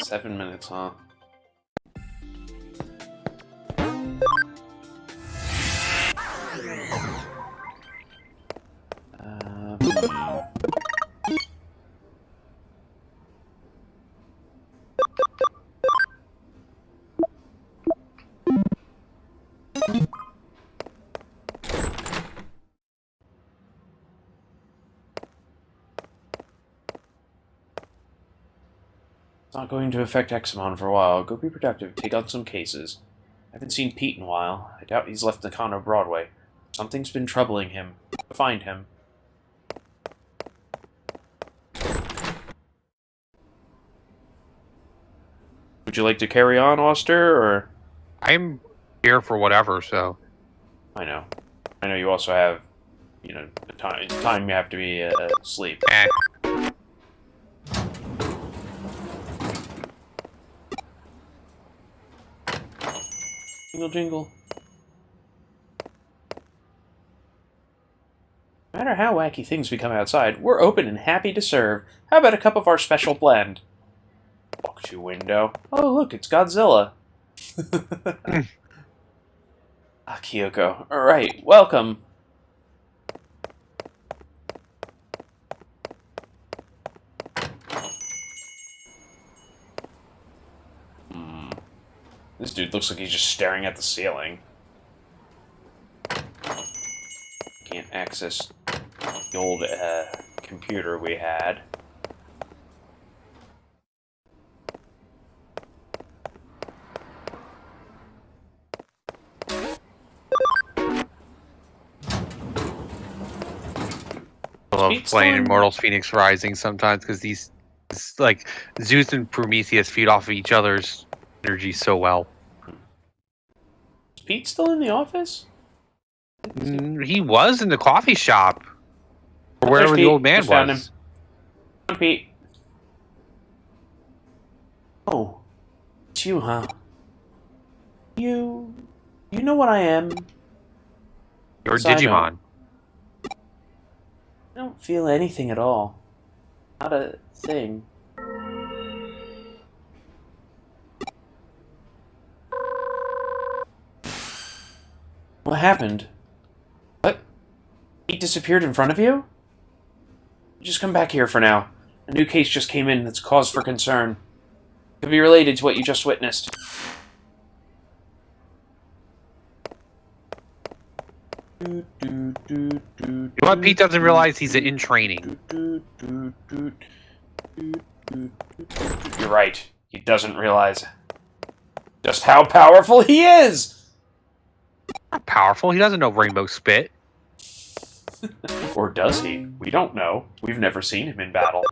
7 minutes, huh? It's not going to affect Examon for a while. Go be productive. Take on some cases. I haven't seen Pete in a while. I doubt he's left Nakano Broadway. Something's been troubling him. Find him. Would you like to carry on, Auster, or...? I'm here for whatever, so... I know. I know you also have, you know, time you have to be asleep. Eh. Jingle, jingle. No matter how wacky things become outside, we're open and happy to serve. How about a cup of our special blend? Walk to window. Oh, look, it's Godzilla. Kyoko. Alright, welcome. This dude looks like he's just staring at the ceiling. Can't access the old computer we had. I love playing Immortals Phoenix Rising sometimes because these, like, Zeus and Prometheus feed off of each other's energy so well. Is Pete still in the office? He was in the coffee shop. Or wherever the old man Just found was. him. Come on, Pete. Oh. It's you, huh? You know what I am. You're Yes, I know. Digimon. I don't feel anything at all. Not a thing. What happened? What? He disappeared in front of you? Just come back here for now. A new case just came in that's cause for concern. Could be related to what you just witnessed. You know what? Pete doesn't realize he's in training. You're right. He doesn't realize just how powerful he is! Not powerful. He doesn't know Rainbow Spit. Or does he? We don't know. We've never seen him in battle.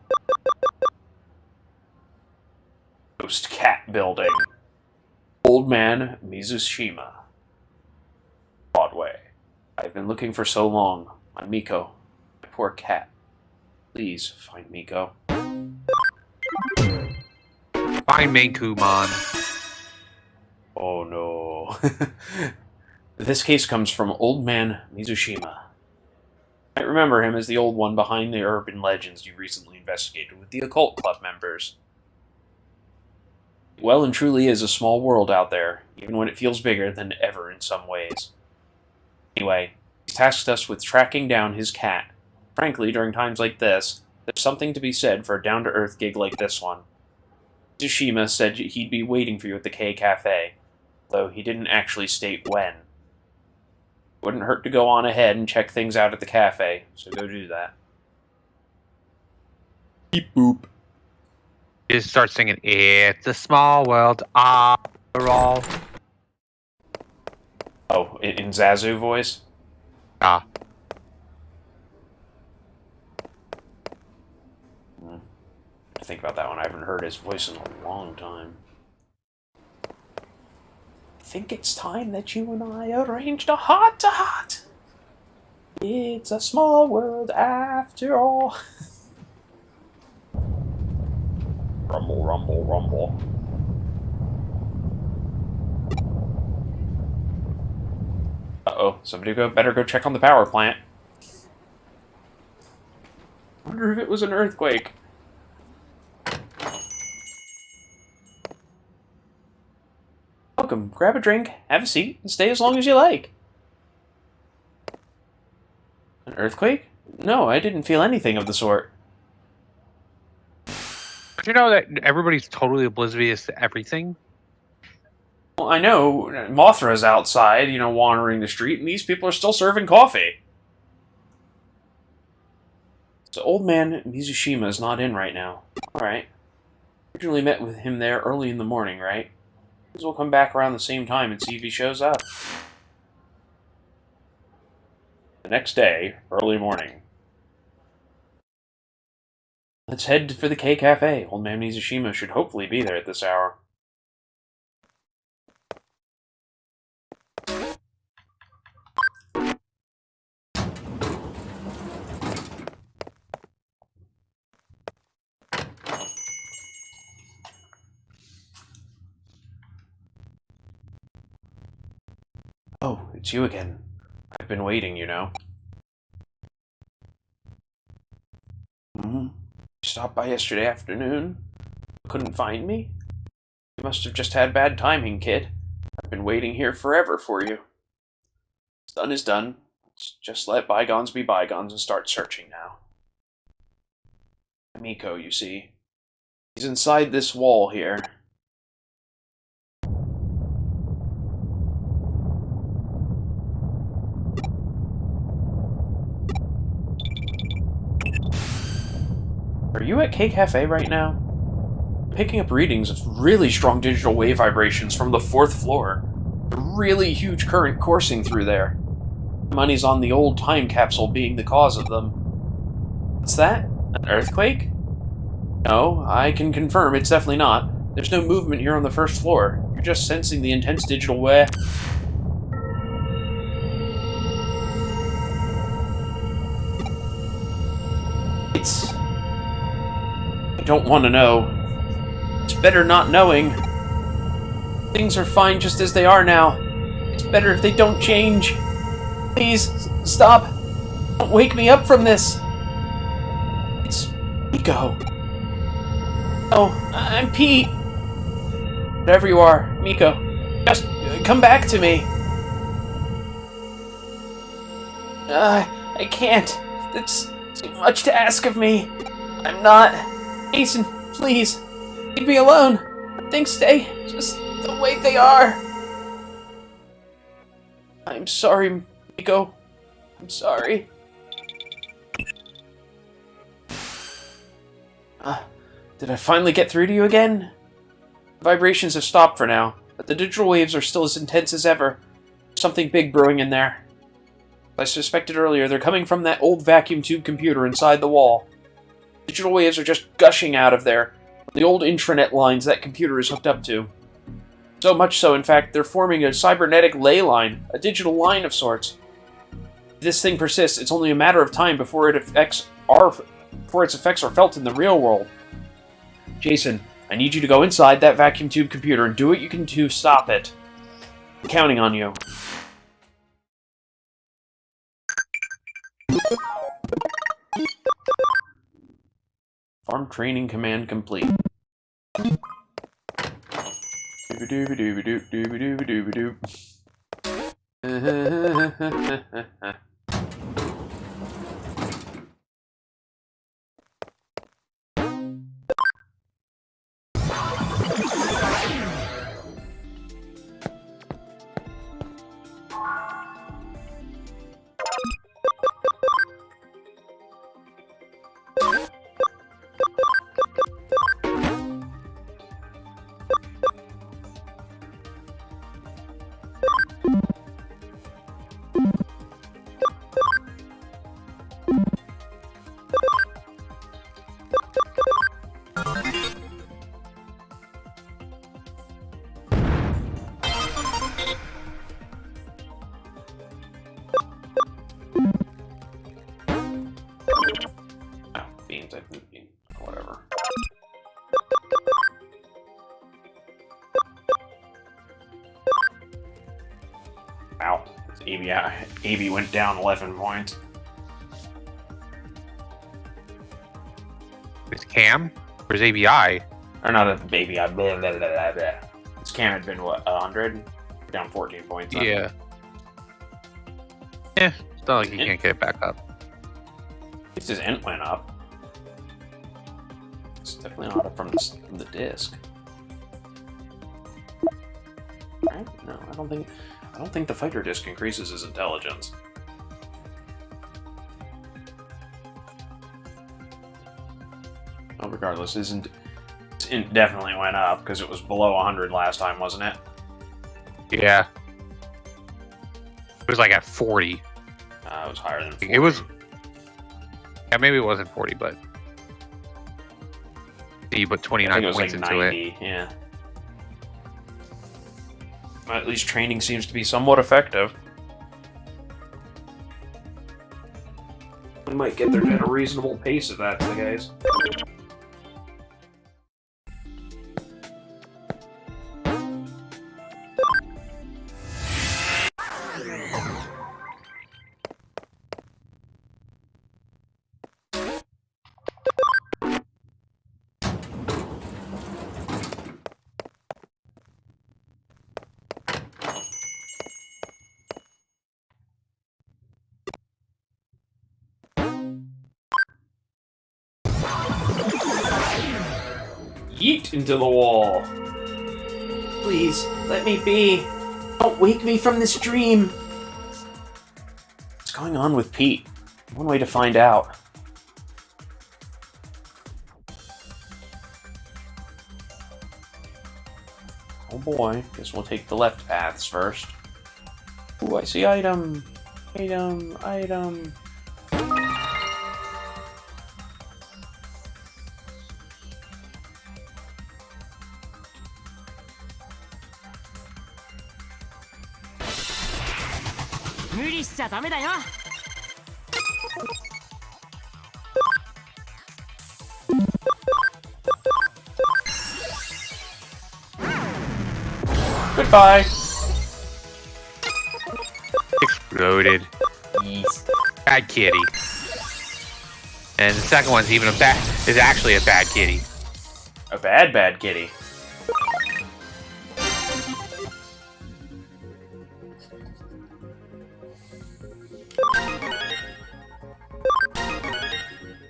Ghost Cat Building. Old Man Mizushima. Broadway. I've been looking for so long. My Miko. My poor cat. Please find Miko. Find Mankumon. Oh no. This case comes from Old Man Mizushima. I remember him as the old one behind the urban legends you recently investigated with the occult club members. It well and truly is a small world out there, even when it feels bigger than ever in some ways. Anyway, he's tasked us with tracking down his cat. Frankly, during times like this, there's something to be said for a down-to-earth gig like this one. Tsushima said he'd be waiting for you at the K Cafe, though he didn't actually state when. It wouldn't hurt to go on ahead and check things out at the cafe, so go do that. Beep boop. You just start singing, "It's a small world after all." Oh, in Zazu voice? Ah. Think about that one. I haven't heard his voice in a long time. I think it's time that you and I arranged a heart-to-heart. It's a small world after all. Rumble, rumble, rumble. Uh-oh, somebody better go check on the power plant. I wonder wonder if it was an earthquake. Welcome. Grab a drink, have a seat, and stay as long as you like. An earthquake? No, I didn't feel anything of the sort. But you know that everybody's totally oblivious to everything? Well, I know Mothra's outside, wandering the street, and these people are still serving coffee. So old man Mizushima is not in right now. Alright. Originally met with him there early in the morning, right? We'll come back around the same time and see if he shows up. The next day, early morning. Let's head for the K Cafe. Old man Mizushima should hopefully be there at this hour. Oh, it's you again. I've been waiting, You stopped by yesterday afternoon? Couldn't find me? You must have just had bad timing, kid. I've been waiting here forever for you. What's done is done. Let's just let bygones be bygones and start searching now. Miko, you see. He's inside this wall here. Are you at K Cafe right now? I'm picking up readings of really strong digital wave vibrations from the 4th floor. A really huge current coursing through there. Money's on the old time capsule being the cause of them. What's that? An earthquake? No, I can confirm it's definitely not. There's no movement here on the 1st floor. You're just sensing the intense digital wave. I don't want to know. It's better not knowing. Things are fine just as they are now. It's better if they don't change. Please, stop. Don't wake me up from this. It's Miko. Oh, I'm Pete. Whatever you are, Miko, just come back to me. I can't. It's too much to ask of me. I'm not. Jason, please, leave me alone. Things stay just the way they are. I'm sorry, Miko. I'm sorry. Did I finally get through to you again? The vibrations have stopped for now, but the digital waves are still as intense as ever. There's something big brewing in there. As I suspected earlier, they're coming from that old vacuum tube computer inside the wall. Digital waves are just gushing out of there, the old intranet lines that computer is hooked up to. So much so, in fact, they're forming a cybernetic ley line, a digital line of sorts. If this thing persists, it's only a matter of time before its effects are felt in the real world. Jason, I need you to go inside that vacuum tube computer and do what you can to stop it. I'm counting on you. Farm training command complete. Whatever. Ow. AB went down 11 points. Is Cam? Or is ABI? Or not a baby. Blah, blah, blah, blah, blah. This Cam had been, what, 100? Down 14 points. Yeah. Yeah, it's not like you can't get it back up. At least his int went up. It's definitely not up from the disc. Right? No, I don't think the fighter disc increases his intelligence. Well, regardless, his int definitely went up because it was below 100 last time, wasn't it? Yeah. It was like at 40. It was higher than 40. It was. Yeah, maybe it wasn't 40, but. You put 29 points like into 90, it. Yeah. At least training seems to be somewhat effective. We might get there at a reasonable pace if that's the case. Yeet into the wall. Please, let me be. Don't wake me from this dream. What's going on with Pete? One way to find out. Oh boy, guess we'll take the left paths first. Ooh, I see item. Item, item. Goodbye. Exploded. Yes. Bad kitty. And the second one's even is actually a bad kitty. A bad kitty.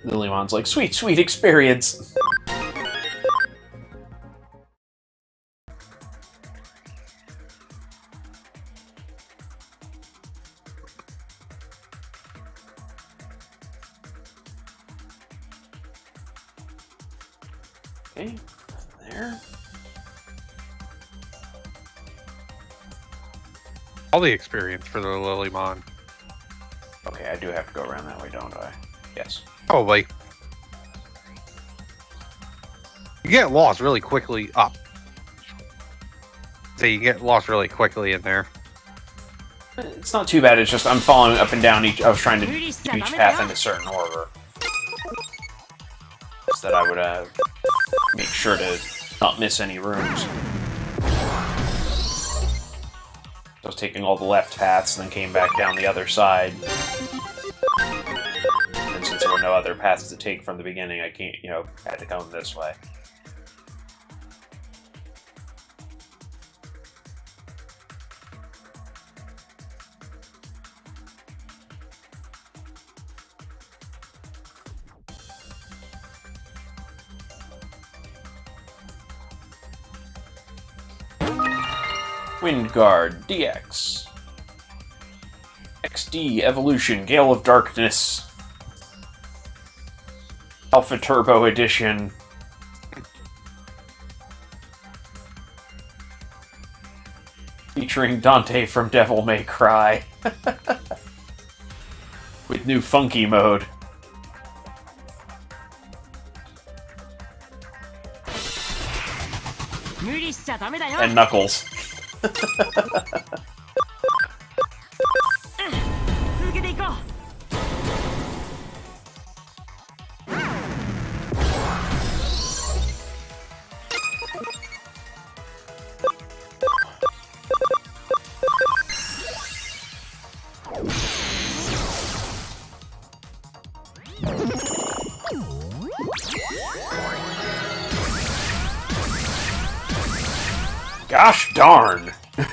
Lilymon's like, sweet, sweet experience. Okay, there. All the experience for the Lilymon. Okay, I do have to go around that way, don't I? Yes. Probably. You get lost really quickly up. So you get lost really quickly in there. It's not too bad, it's just I'm following up and down each... I was trying to do each path in a certain order. So that I would make sure to not miss any rooms. I was taking all the left paths, and then came back down the other side. And since there were no other paths to take from the beginning, I can't, had to come this way. Windguard DX. XD Evolution Gale of Darkness. Alpha Turbo Edition. Featuring Dante from Devil May Cry. With new funky mode. And Knuckles. Gosh darn! Okay,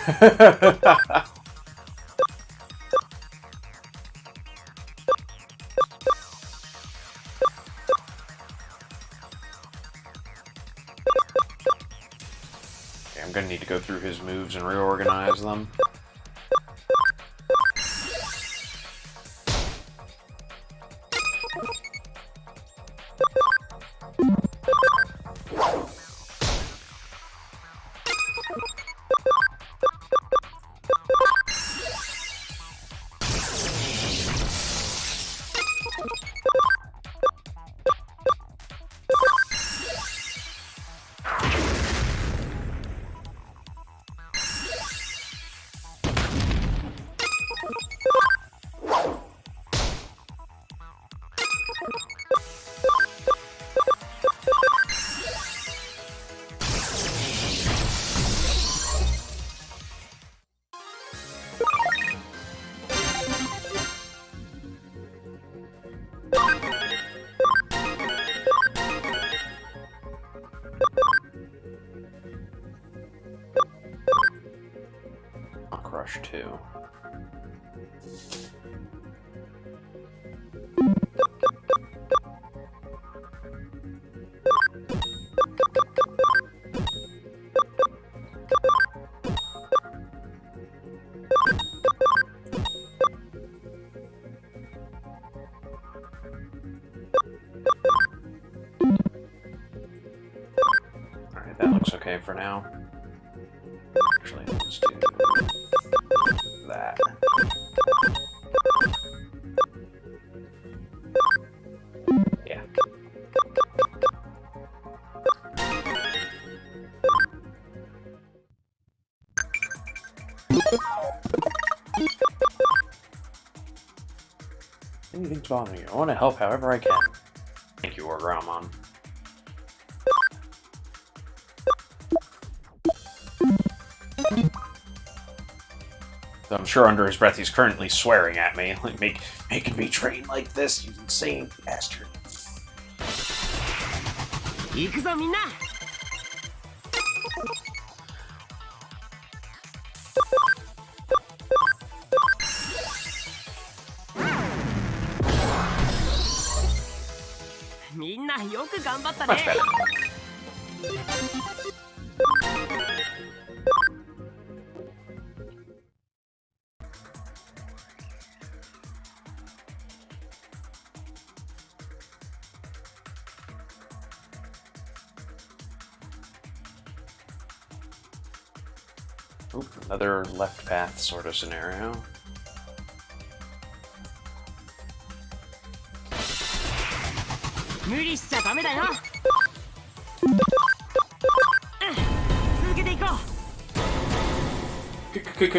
I'm gonna need to go through his moves and reorganize them. Crush 2. Alright, that looks okay for now. Actually, let's do that. Yeah. Anything's bothering you. I want to help however I can. Thank you, Orgramon. Though I'm sure under his breath he's currently swearing at me, like making me train like this, you insane bastard. 行くぞみんな。みんなよく頑張ったね。 Much better. Oop, another left path sort of scenario.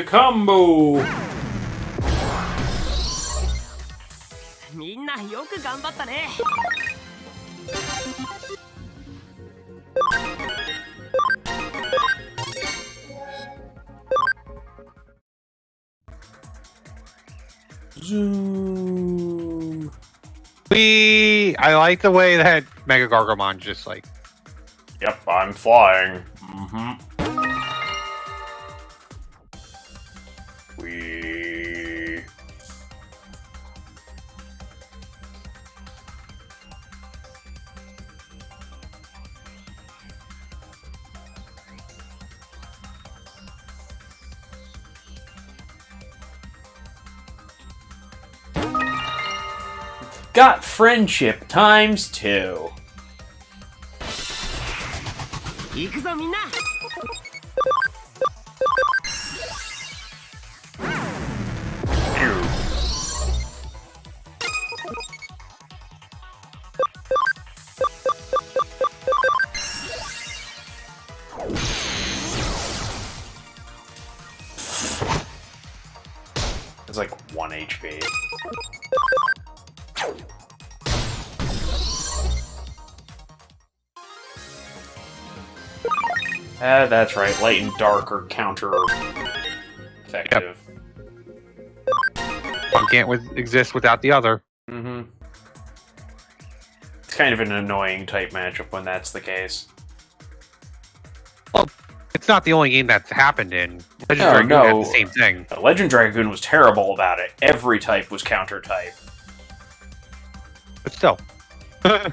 Combo! みんなよく頑張ったね。 Zoom. I like the way that Mega Gargomon just like. Yep, I'm flying. Mm-hmm. Wee. Got friendship times 2. 行くぞみんな。 It's like 1 HP. That's right. Light and dark are counter effective. One can't exist without the other. Mm-hmm. kind of an annoying type matchup when that's the case. Well, it's not the only game that's happened in. Legend Dragoon had the same thing. Legend Dragoon was terrible about it. Every type was counter-type. But still. I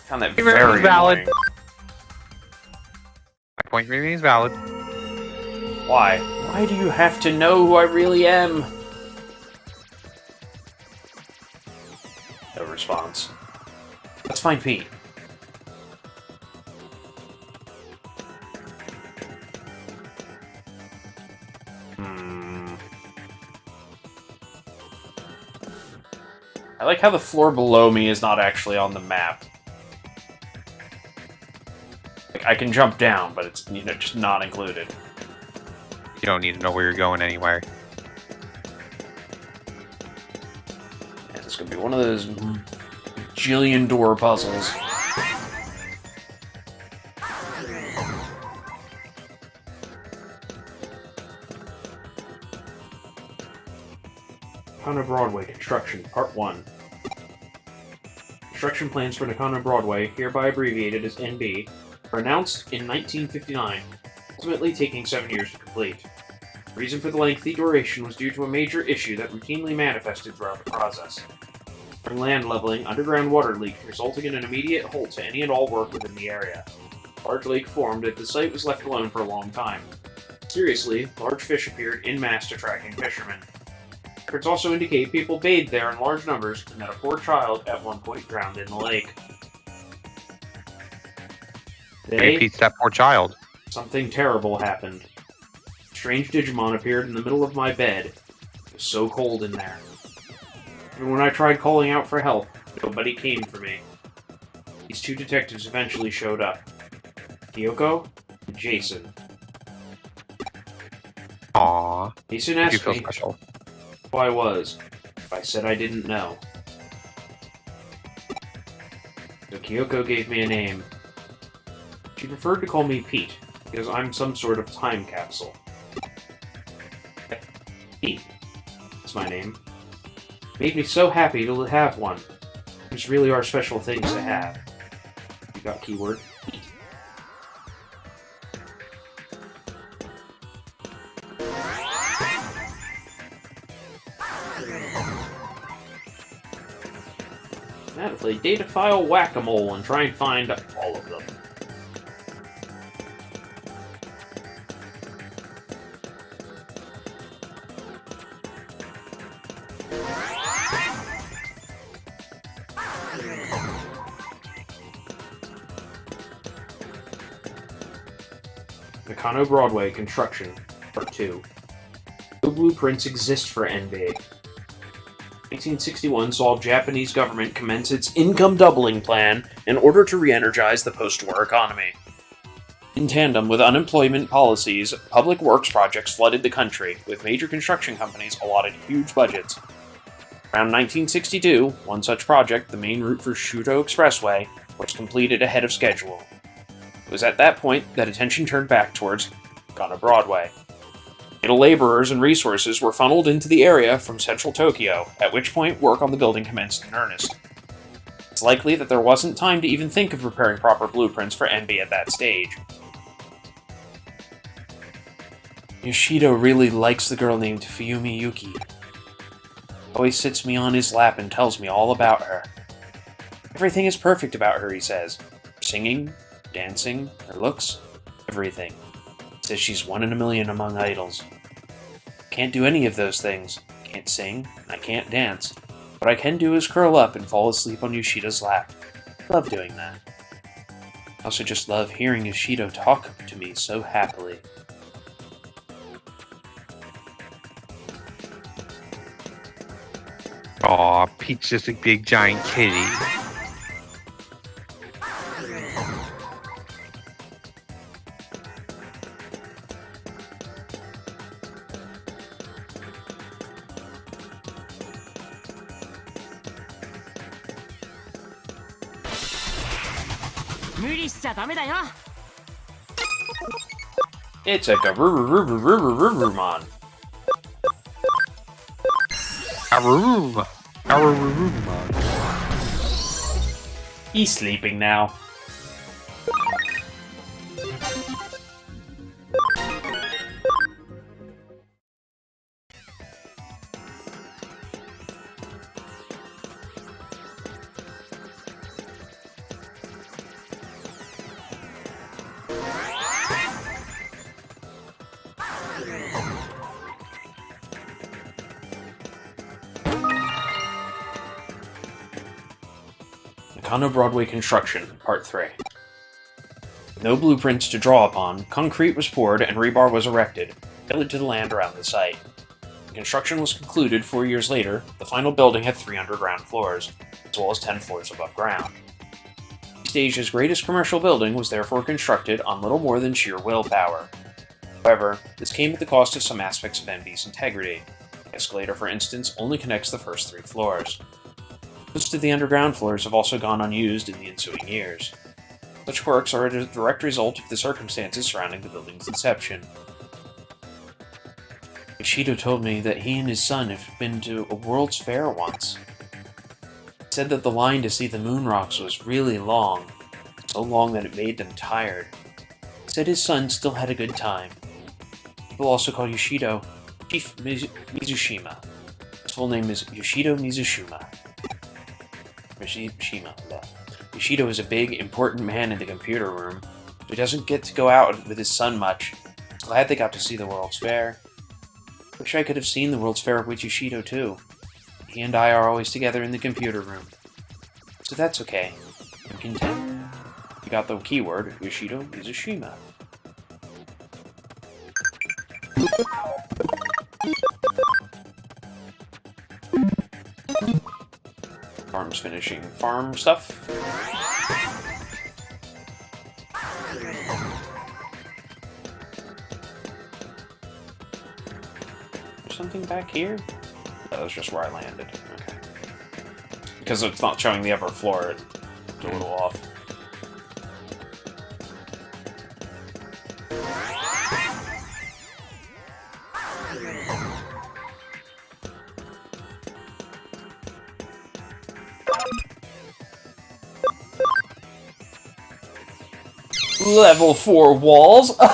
found that very valid. annoying. My point remains valid. Why? Why do you have to know who I really am? No response. Let's find Pete. I like how the floor below me is not actually on the map. Like, I can jump down, but it's, you know, just not included. You don't need to know where you're going anyway. And it's gonna be one of those jillion door puzzles. Nakano Broadway Construction, Part 1. Construction plans for Nakano Broadway, hereby abbreviated as NB, were announced in 1959, ultimately taking 7 years to complete. The reason for the lengthy duration was due to a major issue that routinely manifested throughout the process. During land leveling, underground water leaked, resulting in an immediate halt to any and all work within the area. A large lake formed and the site was left alone for a long time. Seriously, large fish appeared en masse, attracting fishermen. Records also indicate people bathed there in large numbers, and that a poor child at one point drowned in the lake. Today, Repeats that poor child. Something terrible happened. A strange Digimon appeared in the middle of my bed. It was so cold in there. Even when I tried calling out for help, nobody came for me. These two detectives eventually showed up. Kyoko and Jason. Aww. Jason You asked feel me special. who I was. I said I didn't know. So Kyoko gave me a name. She preferred to call me Pete, because I'm some sort of time capsule. Pete. That's my name. It made me so happy to have one. These really are special things to have. You got keyword Pete. Now to play data file whack-a-mole and try and find all of them. Nakano Broadway Construction, Part 2. No blueprints exist for NB. 1961 saw Japanese government commence its income doubling plan in order to re-energize the post-war economy. In tandem with unemployment policies, public works projects flooded the country, with major construction companies allotted huge budgets. Around 1962, one such project, the main route for Shuto Expressway, was completed ahead of schedule. It was at that point that attention turned back towards Nakano Broadway. Vital laborers and resources were funneled into the area from central Tokyo, at which point work on the building commenced in earnest. It's likely that there wasn't time to even think of preparing proper blueprints for NB at that stage. Yoshido really likes the girl named Fuyumi Yuki. Always sits me on his lap and tells me all about her. Everything is perfect about her, he says. Her singing, dancing, her looks, everything. Says she's 1 in a million among idols. Can't do any of those things. Can't sing, and I can't dance. What I can do is curl up and fall asleep on Yoshida's lap. I love doing that. I also just love hearing Yoshido talk to me so happily. Aw, Pete's just a big giant kitty. It's a Garurururururururumon. Aruruma. He's sleeping now. Nakano Broadway Construction, Part 3. With no blueprints to draw upon, concrete was poured and rebar was erected, tailored to the land around the site. The construction was concluded 4 years later. The final building had 3 underground floors, as well as 10 floors above ground. East Asia's greatest commercial building was therefore constructed on little more than sheer willpower. However, this came at the cost of some aspects of NB's integrity. The escalator, for instance, only connects the first 3 floors. Most of the underground floors have also gone unused in the ensuing years. Such quirks are a direct result of the circumstances surrounding the building's inception. Yoshido told me that he and his son have been to a World's Fair once. He said that the line to see the moon rocks was really long, so long that it made them tired. He said his son still had a good time. People also call Yoshido Chief Mizushima. His full name is Yoshido Mizushima. Yoshido is a big, important man in the computer room, so he doesn't get to go out with his son much. Glad they got to see the World's Fair. Wish I could have seen the World's Fair with Yoshido too. He and I are always together in the computer room. So that's okay. I'm content. You got the keyword, Yoshido Mizushima. Farm's finishing farm stuff. There's something back here? That was just where I landed. Okay. Because it's not showing the upper floor, it's a little off. Level 4 walls? All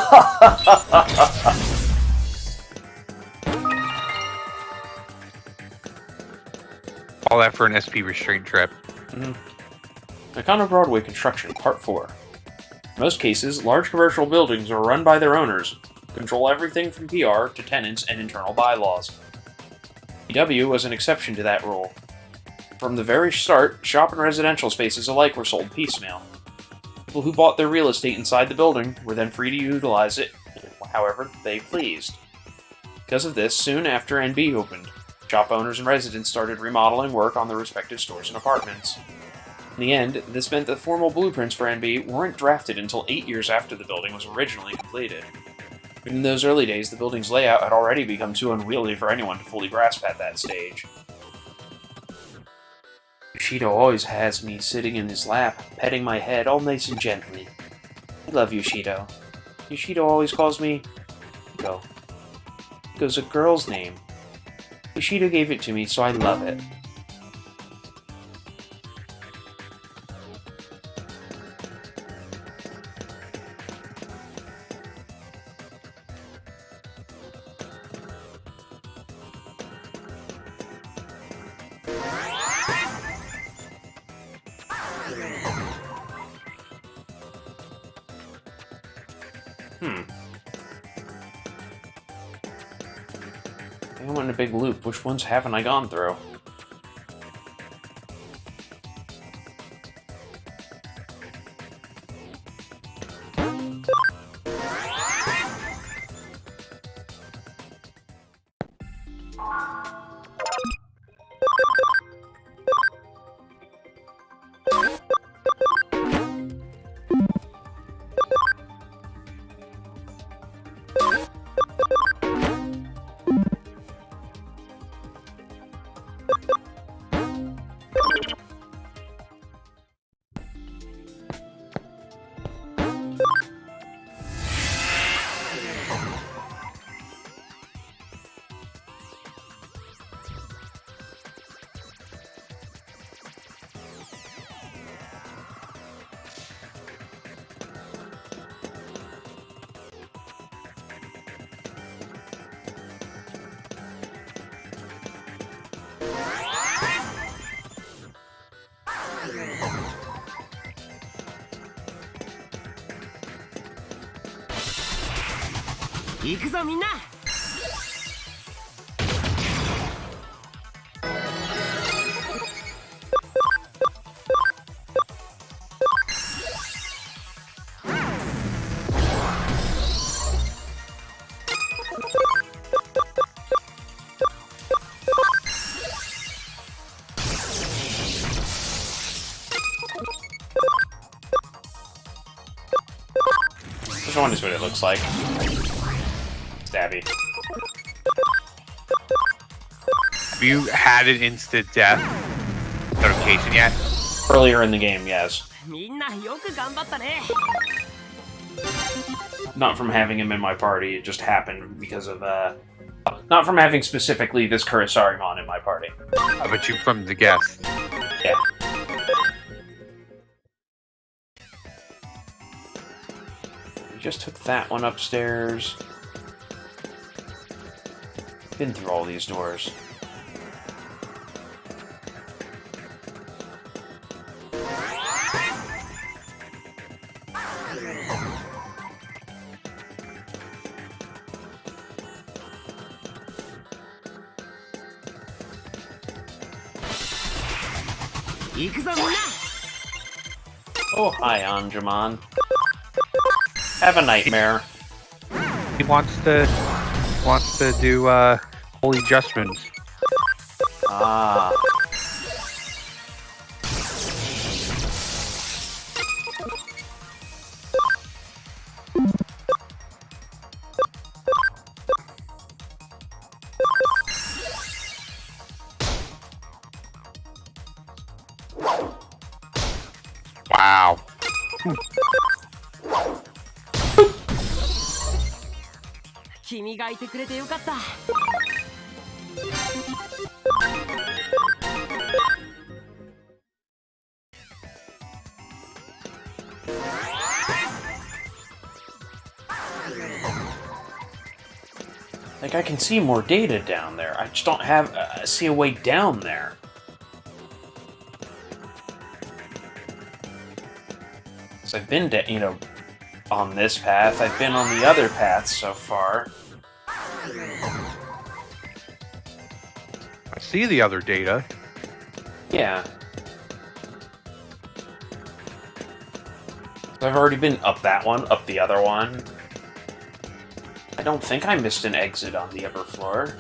that for an SP restraint trip. Nakano Broadway Construction, Part 4. In most cases, large commercial buildings are run by their owners, who control everything from PR to tenants and internal bylaws. PW was an exception to that rule. From the very start, shop and residential spaces alike were sold piecemeal. People who bought their real estate inside the building were then free to utilize it however they pleased. Because of this, soon after NB opened, shop owners and residents started remodeling work on their respective stores and apartments. In the end, this meant that formal blueprints for NB weren't drafted until 8 years after the building was originally completed. In those early days, the building's layout had already become too unwieldy for anyone to fully grasp at that stage. Yoshido always has me sitting in his lap, petting my head all nice and gently. I love Yoshido. Yoshido always calls me Iko. Iko's a girl's name. Yoshido gave it to me, so I love it. I went in a big loop. Which ones haven't I gone through? 行くぞみんな。 This one is what it looks like. Stabby. Have you had an instant death notification yet? Earlier in the game, yes. みんなよく頑張ったね。 Not from having him in my party, it just happened because of, not from having specifically this Kurisarimon in my party. But you from the guest. Yeah. We just took that one upstairs. Been through all these doors. Oh, hi, Anjuman. Have a nightmare. He wants to do holy adjustments. Ah. Wow. 君がいてくれてよかった。 Like, I can see more data down there. I just don't have see a way down there. So I've been, you know, on this path. I've been on the other paths so far. I see the other data. Yeah. So I've already been up that one, up the other one. I don't think I missed an exit on the upper floor.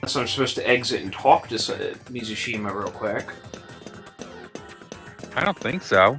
So I'm supposed to exit and talk to Mizushima real quick. I don't think so.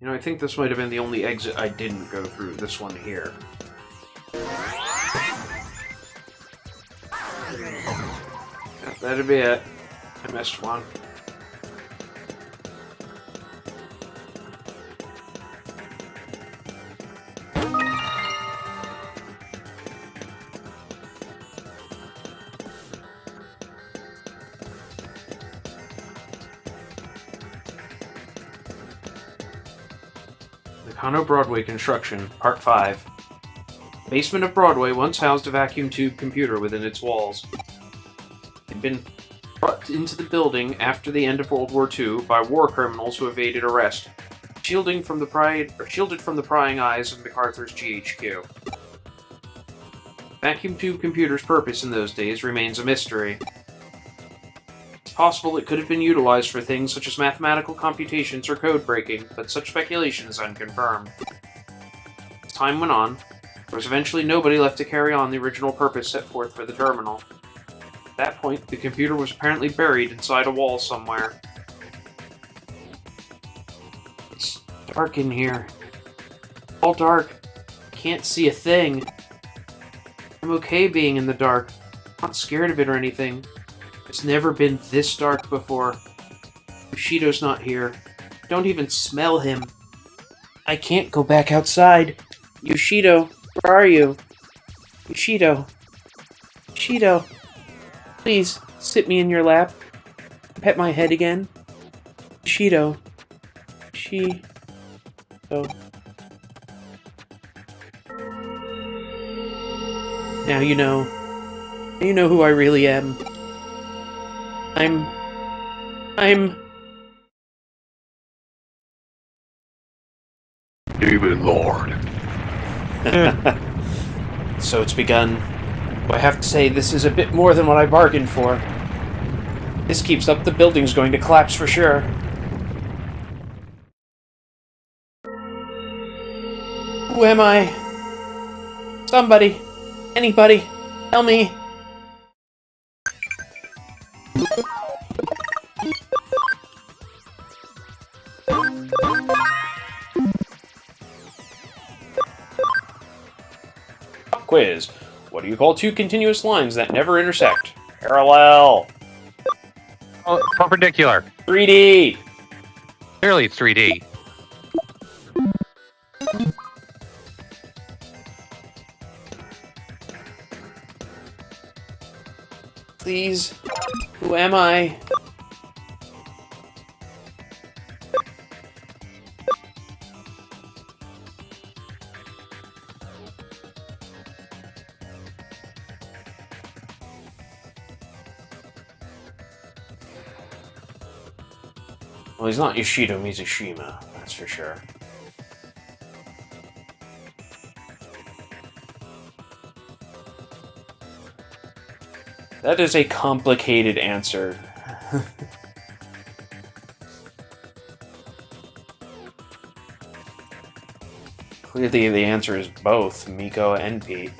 You know, I think this might have been the only exit I didn't go through, this one here. Yeah, that'd be it. I missed one. Nakano Broadway Construction, Part 5. The basement of Broadway once housed a vacuum tube computer within its walls. It had been brought into the building after the end of World War II by war criminals who evaded arrest, shielded from the prying eyes of MacArthur's GHQ. Vacuum tube computer's purpose in those days remains a mystery. Its Possible it could have been utilized for things such as mathematical computations or code breaking, but such speculation is unconfirmed. As time went on, there was eventually nobody left to carry on the original purpose set forth for the terminal. At that point, the computer was apparently buried inside a wall somewhere. It's dark in here. All dark. Can't see a thing. I'm okay being in the dark. I'm not scared of it or anything. It's never been this dark before. Bushido's not here. I don't even smell him. I can't go back outside. Bushido, where are you? Bushido. Bushido. Please, sit me in your lap. Pet my head again. Bushido. Bushido. Now you know. You know who I really am. I'm... Demon Lord. So it's begun. I have to say, this is a bit more than what I bargained for. This keeps up, the building's going to collapse for sure. Who am I? Somebody. Anybody. Tell me. Quiz. What do you call two continuous lines that never intersect? Parallel. Oh, perpendicular. 3D. Clearly it's 3D. Please. Who am I? Well, he's not Yoshido Mizushima, that's for sure. That is a complicated answer. Clearly the answer is both Miko and Pete.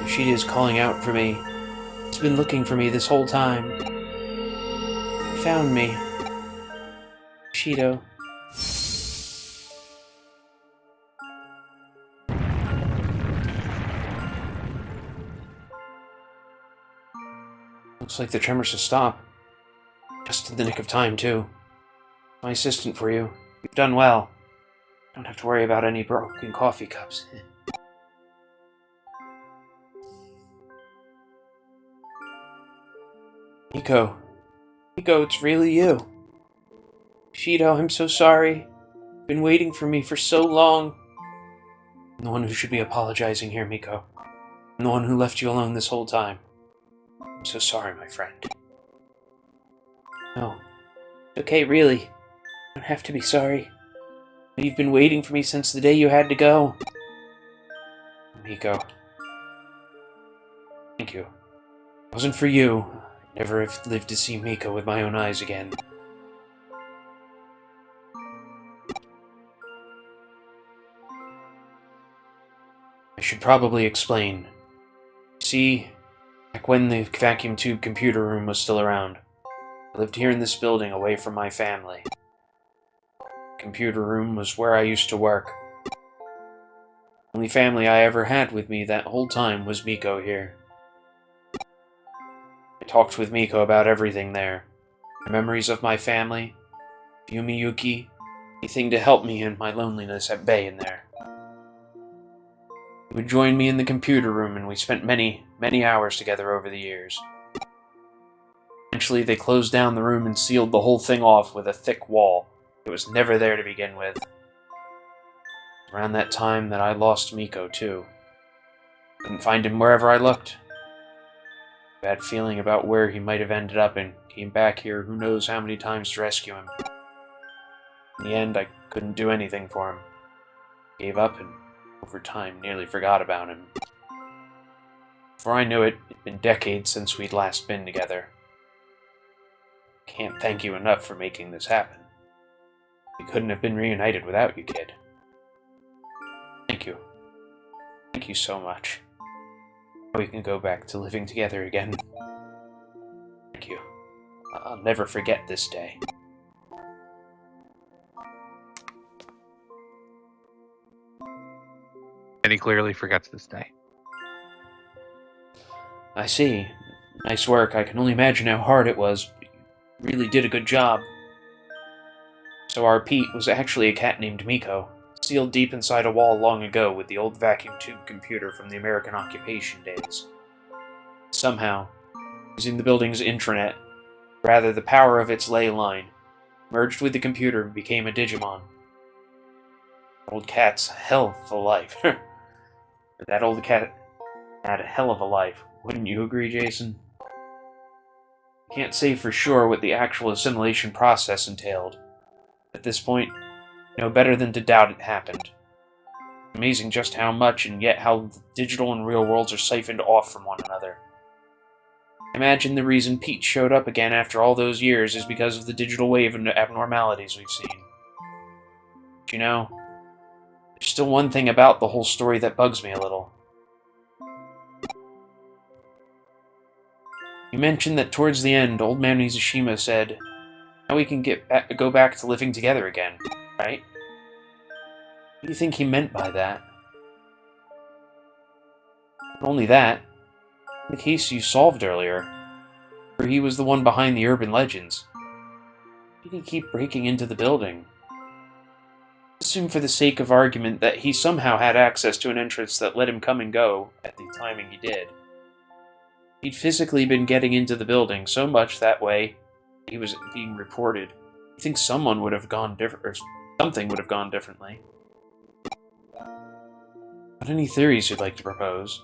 Yoshida is calling out for me. He's been looking for me this whole time. He found me. Shido. Looks like the tremors have stopped. Just in the nick of time, too. My assistant for you. You've done well. Don't have to worry about any broken coffee cups. Miko. Miko, it's really you. Shido, I'm so sorry. You've been waiting for me for so long. I'm the one who should be apologizing here, Miko. I'm the one who left you alone this whole time. I'm so sorry, my friend. No. It's okay, really. You don't have to be sorry. You've been waiting for me since the day you had to go. Miko. Thank you. If it wasn't for you, I'd never have lived to see Miko with my own eyes again. I should probably explain. See, Back when the vacuum tube computer room was still around. I lived here in this building away from my family. The computer room was where I used to work. The only family I ever had with me that whole time was Miko here. I talked with Miko about everything there. The memories of my family, Yumiyuki, anything to help me in my loneliness at bay in there. He would join me in the computer room, and we spent many, many hours together over the years. Eventually, they closed down the room and sealed the whole thing off with a thick wall. It was never there to begin with. Around that time that I lost Miko, too. Couldn't find him wherever I looked. Bad feeling about where he might have ended up and came back here who knows how many times to rescue him. In the end, I couldn't do anything for him. Gave up and over time, nearly forgot about him. Before I knew it, it'd been decades since we'd last been together. Can't thank you enough for making this happen. We couldn't have been reunited without you, kid. Thank you. Thank you so much. We can go back to living together again. Thank you. I'll never forget this day. And he clearly forgets this day. I see. Nice work. I can only imagine how hard it was. You really did a good job. So our Pete was actually a cat named Miko, sealed deep inside a wall long ago with the old vacuum tube computer from the American occupation days. Somehow, using the building's intranet, rather the power of its ley line, merged with the computer and became a Digimon. Old cat's a hell of a life. That old cat had a hell of a life, wouldn't you agree, Jason? I can't say for sure what the actual assimilation process entailed. At this point, no better than to doubt it happened. Amazing just how much and yet how the digital and real worlds are siphoned off from one another. Imagine the reason Pete showed up again after all those years is because of the digital wave of abnormalities we've seen. But you know, there's still one thing about the whole story that bugs me a little. You mentioned that towards the end, Old Man Mizushima said, now we can go back to living together again, right? What do you think he meant by that? Not only that, the case you solved earlier, where he was the one behind the urban legends. He could keep breaking into the building. Assume for the sake of argument that he somehow had access to an entrance that let him come and go at the timing he did. He'd physically been getting into the building so much that way he was being reported. I think someone would have gone different, or something would have gone differently. Got any theories you'd like to propose?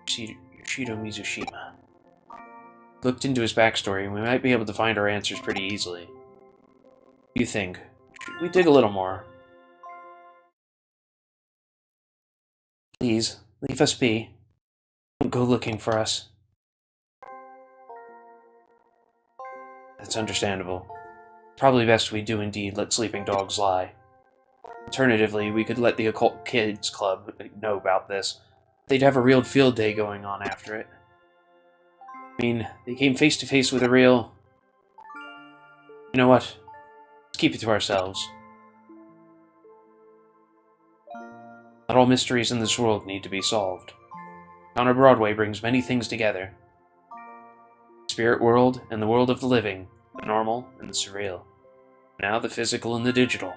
Yoshido Mizushima. Looked into his backstory, and we might be able to find our answers pretty easily. What do you think? Should we dig a little more? Please, leave us be. Don't go looking for us. That's understandable. Probably best we do indeed let sleeping dogs lie. Alternatively, we could let the Occult Kids Club know about this. They'd have a real field day going on after it. I mean, they came face to face with a real... You know what? Let's keep it to ourselves. Not all mysteries in this world need to be solved. Counter Broadway brings many things together. The spirit world and the world of the living, the normal and the surreal. Now the physical and the digital.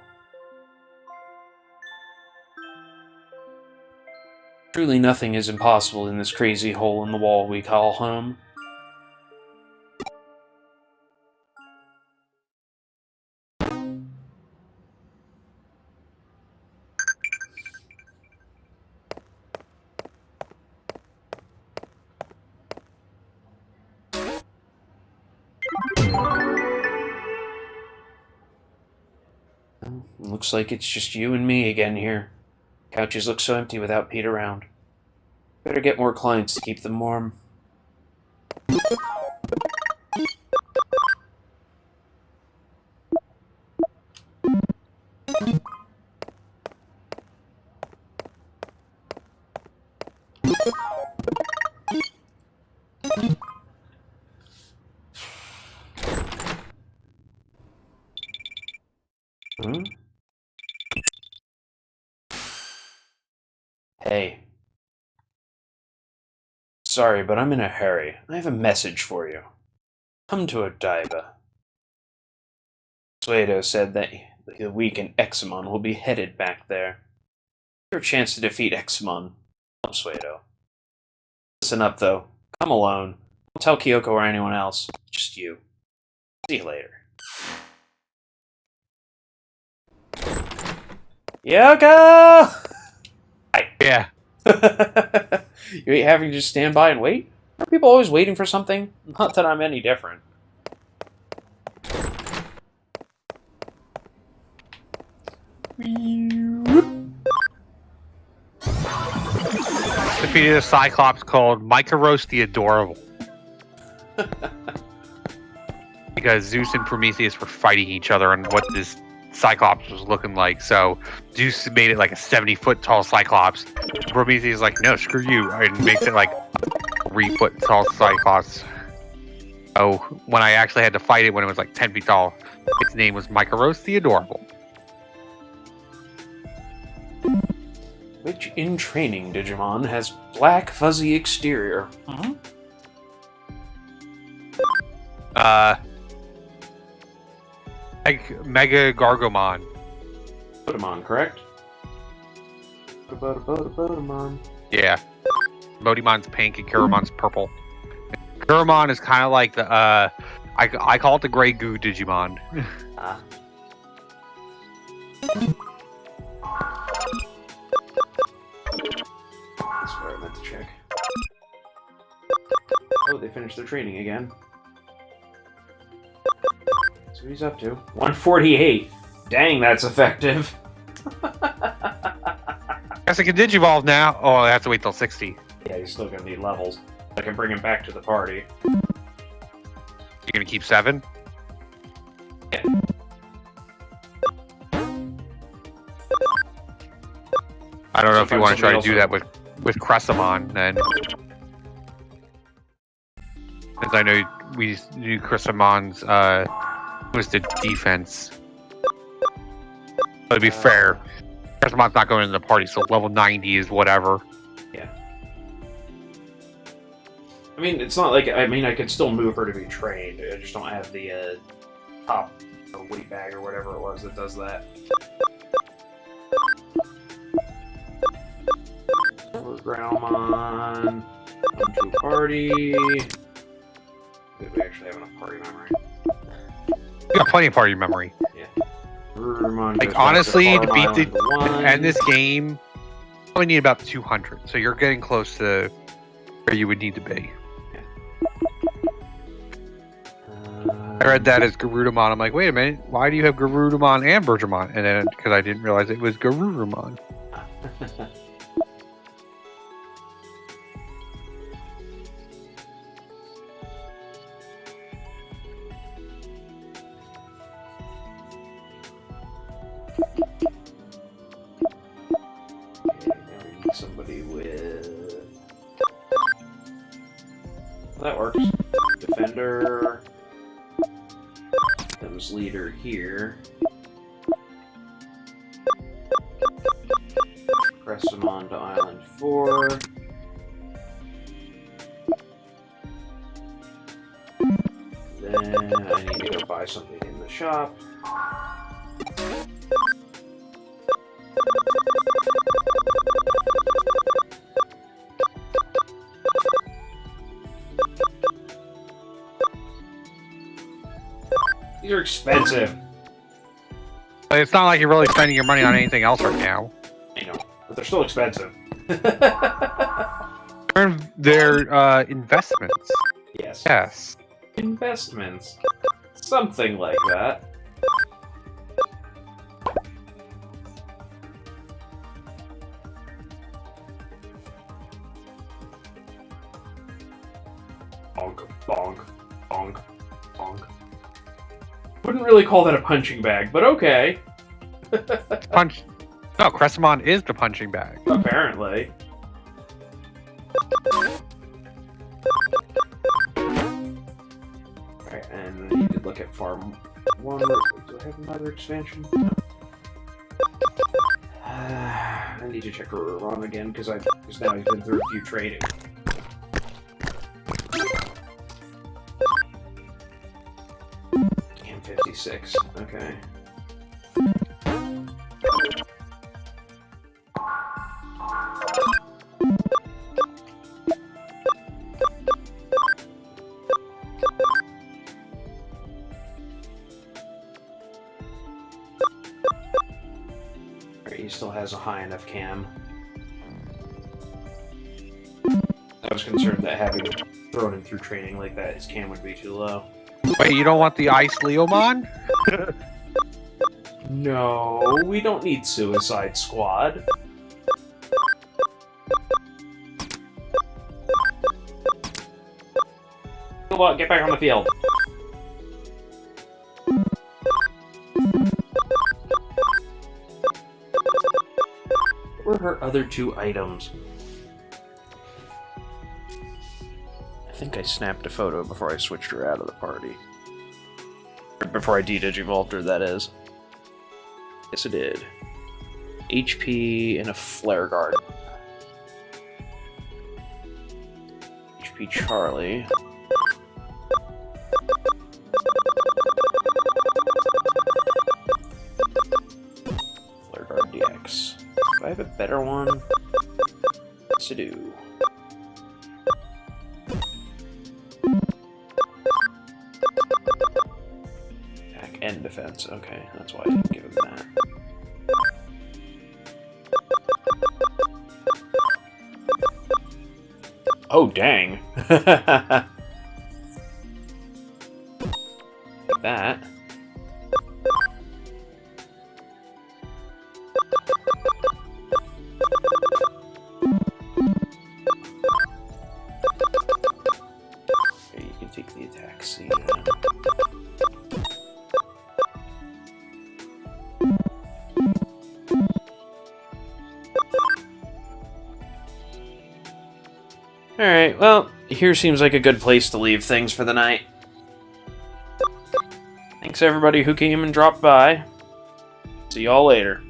Truly nothing is impossible in this crazy hole in the wall we call home. Looks like it's just you and me again here. Couches look so empty without Pete around. Better get more clients to keep them warm. Sorry, but I'm in a hurry. I have a message for you. Come to Odaiba. Suedo said that the weakened Examon will be headed back there. Your chance to defeat Examon. Come, Suedo. Listen up, though. Come alone. Don't tell Kyoko or anyone else. Just you. See you later. Kyoko! Hi. Yeah. You're having to just stand by and wait? Are people always waiting for something? Not that I'm any different. Defeated a Cyclops called Mykaros the Adorable. Because Zeus and Prometheus were fighting each other on what this Cyclops was looking like. So Zeus made it like a 70-foot tall Cyclops. Prometheus is like, no, screw you. And makes it like a 3-foot tall Cyclops. Oh, when I actually had to fight it when it was like 10 feet tall, its name was Mykaros the Adorable. Which in training Digimon has black fuzzy exterior? Mega Gargomon. Bodemon, correct? Bodemon. Yeah. Modimon's pink and Kurumon's purple. Kurumon is kind of like the, I call it the gray goo Digimon. Ah. That's where I meant to check. Oh, they finished their training again. That's what he's up to. 148! Dang, that's effective! Guess I can Digivolve now. Oh, I have to wait till 60. Yeah, he's still gonna need levels. I can bring him back to the party. You're gonna keep 7? Yeah. I don't know if you want to try to do that with Cressamon, then. Because I know we do Cressamon's, twisted defense. But to be fair, Cressamon's not going into the party, so level 90 is whatever. Yeah. I mean, it's not like, I could still move her to be trained. I just don't have the, top weight bag or whatever it was that does that. Growlmon, come to party. We actually have enough party memory. You got plenty of party memory. Yeah. Grumon Like, honestly, to beat the end this game, you only need about 200. So you're getting close to where you would need to be. I read that as Garudamon. I'm like, wait a minute, why do you have Garudamon and Bergamon? And then, because I didn't realize it was Garurumon. Somebody with... Well, that works. Defender. Them's leader here. Press them on to Island 4. Then I need to go buy something in the shop. These are expensive. But it's not like you're really spending your money on anything else right now. I know, but they're still expensive. They're investments. Yes. Yes. Investments. Something like that. Bonk, bonk, bonk, bonk. Wouldn't really call that a punching bag, but okay. Punch. No, Cressamon is the punching bag. Apparently. Alright, and I need to look at Farm 1. Do I have another expansion? I need to check Ron again, because now he's been through a few trading. 66. Okay. Alright, he still has a high enough cam. I was concerned that having thrown him through training like that, his cam would be too low. Wait, you don't want the Ice Leomon? No, we don't need Suicide Squad. Killbot, get back on the field. What were her other 2 items? I think I snapped a photo before I switched her out of the party. Or before I de-digivolved her, that is. Yes, I did. HP and a flare guard. HP Charlie. Flare guard DX. Do I have a better one? Yes, I do. Attack and defense. Okay, that's why I didn't give him that. Oh, dang. Like that. Okay, you can take the attack C. Alright, well, here seems like a good place to leave things for the night. Thanks everybody who came and dropped by. See y'all later.